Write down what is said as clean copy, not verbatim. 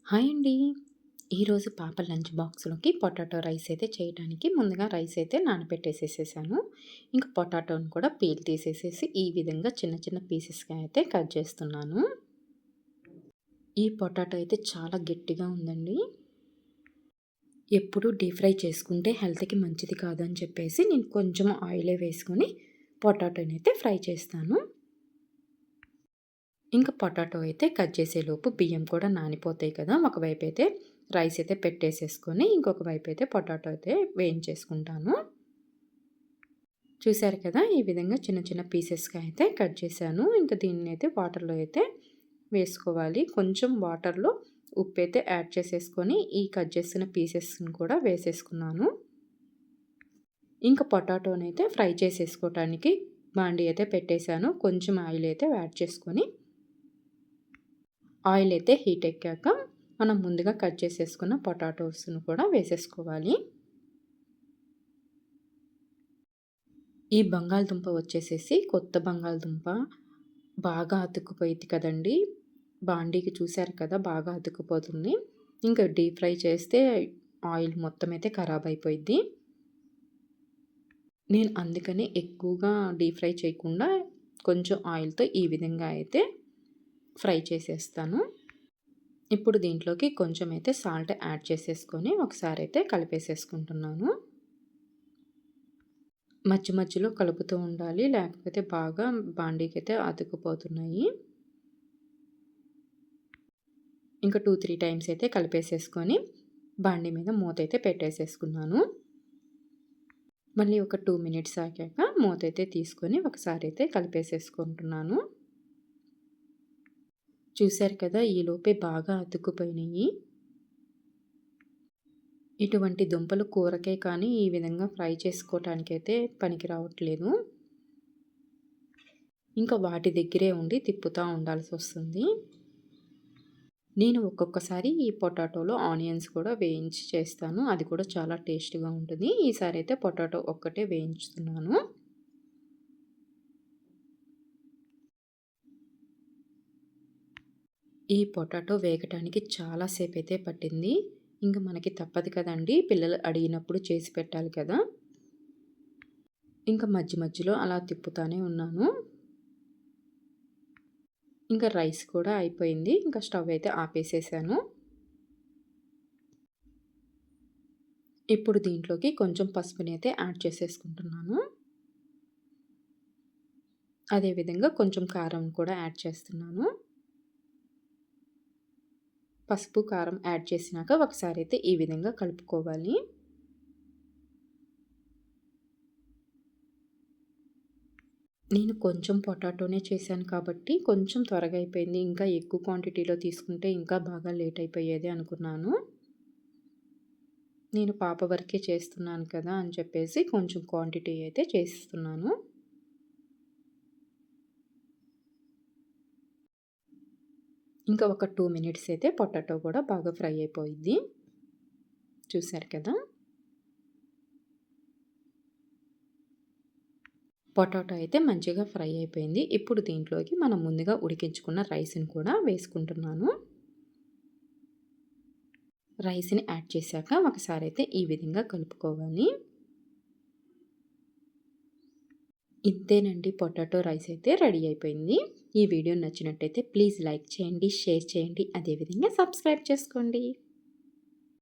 Hi అండి. ఈరోజు పాప లంచ్ బాక్స్‌లోకి పొటాటో రైస్ అయితే చేయడానికి ముందుగా రైస్ అయితే నానబెట్టేసేసేసాను. ఇంక పొటాటోని కూడా పీల్ తీసేసేసి ఈ విధంగా చిన్న చిన్న పీసెస్‌గా అయితే కట్ చేస్తున్నాను. ఈ పొటాటో అయితే చాలా గట్టిగా ఉందండి. ఎప్పుడు డీప్ ఫ్రై చేసుకుంటే హెల్త్‌కి మంచిది కాదని చెప్పేసి నేను కొంచెం ఆయిలే వేసుకొని పొటాటోనైతే ఫ్రై చేస్తాను. ఇంకా పొటాటో అయితే కట్ చేసేలోపు బియ్యం కూడా నానిపోతాయి కదా! ఒకవైపు అయితే రైస్ అయితే పెట్టేసేసుకొని, ఇంకొక వైపు అయితే పొటాటో అయితే వేయించేసుకుంటాను. చూసారు కదా! ఈ విధంగా చిన్న చిన్న పీసెస్‌గా అయితే కట్ చేశాను. ఇంకా దీన్నైతే వాటర్‌లో అయితే వేసుకోవాలి. కొంచెం వాటర్‌లో ఉప్పైతే యాడ్ చేసేసుకొని, ఈ కట్ చేసిన పీసెస్‌ని కూడా వేసేసుకున్నాను. ఇంకా పొటాటోనైతే ఫ్రై చేసేసుకోవటానికి బాండీ అయితే పెట్టేశాను. కొంచెం ఆయిల్ అయితే యాడ్ చేసుకొని ఆయిల్ అయితే హీట్ ఎక్కాక మనం ముందుగా కట్ చేసేసుకున్న పొటాటోస్‌ను కూడా వేసేసుకోవాలి. ఈ బంగాళదుంప వచ్చేసేసి కొత్త బంగాళదుంప బాగా అతుక్కుపోయిద్ది కదండీ! బాండీకి చూసారు కదా! బాగా అతుక్కుపోతుంది. ఇంకా డీప్ ఫ్రై చేస్తే ఆయిల్ మొత్తం అయితే ఖరాబ్ అయిపోయిద్ది. నేను అందుకని ఎక్కువగా డీప్ ఫ్రై చేయకుండా కొంచెం ఆయిల్‌తో ఈ విధంగా అయితే ఫ్రై చేసేస్తాను. ఇప్పుడు దీంట్లోకి కొంచెం అయితే సాల్ట్ యాడ్ చేసేసుకొని ఒకసారి అయితే కలిపేసేసుకుంటున్నాను. మధ్య మధ్యలో కలుపుతూ ఉండాలి. లేకపోతే బాగా బాండీకైతే అతుక్కుపోతున్నాయి. ఇంకా 2, 3 టైమ్స్ అయితే కలిపేసేసుకొని బాండీ మీద మూతైతే పెట్టేసేసుకున్నాను. మళ్ళీ ఒక 2 మినిట్స్ ఆగాక మూతైతే తీసుకొని ఒకసారి అయితే కలిపేసేసుకుంటున్నాను. చూసారు కదా! ఈలోపే బాగా అతుక్కుపోయినాయి. ఇటువంటి దుంపలు కూరకే కానీ ఈ విధంగా ఫ్రై చేసుకోవటానికైతే పనికి రావట్లేదు. ఇంకా వాటి దగ్గరే ఉండి తిప్పుతా ఉండాల్సొస్తుంది. నేను ఒక్కొక్కసారి ఈ పొటాటోలో ఆనియన్స్ కూడా వేయించి చేస్తాను. అది కూడా చాలా టేస్ట్‌గా ఉంటుంది. ఈసారి అయితే పొటాటో ఒక్కటే వేయించుతున్నాను. ఈ పొటాటో వేగటానికి చాలా సేపయితే పట్టింది. ఇంక మనకి తప్పదు కదండీ! పిల్లలు అడిగినప్పుడు చేసి పెట్టాలి కదా! ఇంక మధ్య మధ్యలో అలా తిప్పుతానే ఉన్నాను. ఇంకా రైస్ కూడా అయిపోయింది. ఇంకా స్టవ్ అయితే ఆపేసేసాను. ఇప్పుడు దీంట్లోకి కొంచెం పసుపునైతే యాడ్ చేసేసుకుంటున్నాను. అదేవిధంగా కొంచెం కారం కూడా యాడ్ చేస్తున్నాను. పసుపు, కారం యాడ్ చేసినాక ఒకసారి అయితే ఈ విధంగా కలుపుకోవాలి. నేను కొంచెం పొటాటోనే చేశాను కాబట్టి కొంచెం త్వరగా అయిపోయింది. ఇంకా ఎక్కువ క్వాంటిటీలో తీసుకుంటే ఇంకా బాగా లేట్ అయిపోయేది అనుకున్నాను. నేను పాప వరకే చేస్తున్నాను కదా అని చెప్పేసి కొంచెం క్వాంటిటీ అయితే చేస్తున్నాను. ఇంకా ఒక 2 మినిట్స్ అయితే పొటాటో కూడా బాగా ఫ్రై అయిపోయిద్ది. చూసారు కదా! పొటాటో అయితే మంచిగా ఫ్రై అయిపోయింది. ఇప్పుడు దీంట్లోకి మనం ముందుగా ఉడికించుకున్న రైస్‌ని కూడా వేసుకుంటున్నాను. రైస్‌ని యాడ్ చేశాక ఒకసారి అయితే ఈ విధంగా కలుపుకోవాలి. ఇంతేనండి, పొటాటో రైస్ అయితే రెడీ అయిపోయింది. ఈ వీడియో నచ్చినట్టయితే ప్లీజ్ లైక్ చేయండి, షేర్ చేయండి. అదేవిధంగా సబ్స్క్రైబ్ చేసుకోండి.